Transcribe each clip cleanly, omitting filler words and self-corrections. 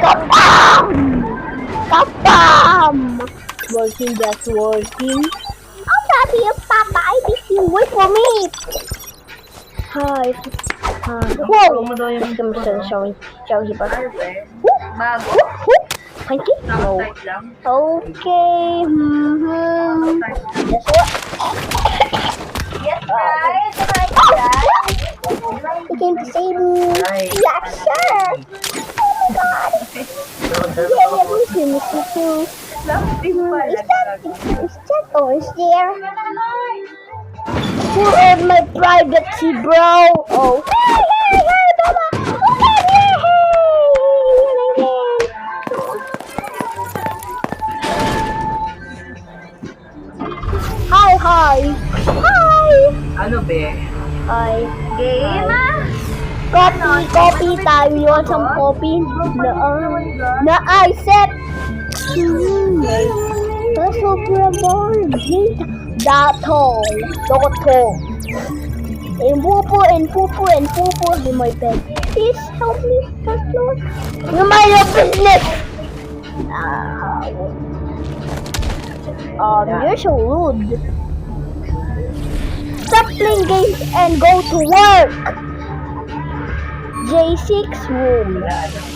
Kapam! Kapam! Working, just working. Oh, Daddy, Papa, I miss you. Wait for me. Hi. Whoa! Shall we back? Thank you. No. Okay. Yes, what? Yes, guys. You can save me. Yeah, sure. Oh my god. Yeah, miss you too. Is that orange there? Who are my privacy, bro? Oh. Hey, Baba. Hi. Ano be? Hi. Game? Coffee tayo. You want some coffee? I said. That's so boring. Datong. And poo in my bed. Please help me, first Lord. You mind your business. You're so rude. Stop playing games and go to work. J6 room.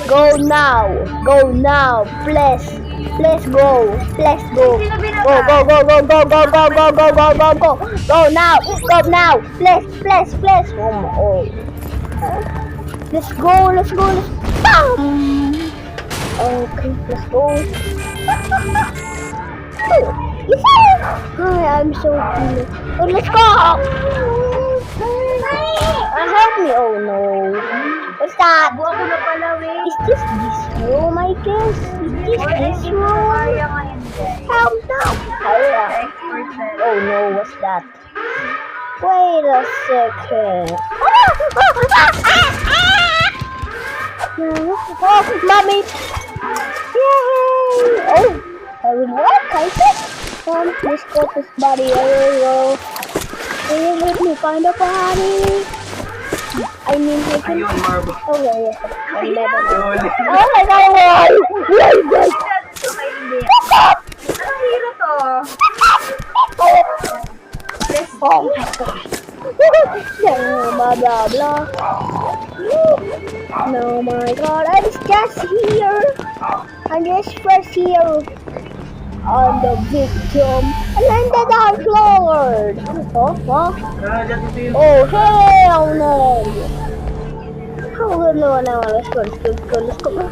Go now. Please go. Go now. Please. Oh. Let's go. Bam. Okay, let's go. I'm so cool. Oh, let's go. Help me. Oh no. What's that? Is this room, I guess? Is this room? Help now. Oh no, what's that? Wait a second. Oh, mommy. Yay. Oh, I will walk, I think. Let's go to this body. I will go. Can you help me find a body? I mean, I can... Oh, yeah. Oh my god, why? Oh my god. Blah, blah. No, my god, I'm just here. I'm just first here. I'm the victim. And I'm the Dark Lord. Oh, hell no. Oh, no. Let's go.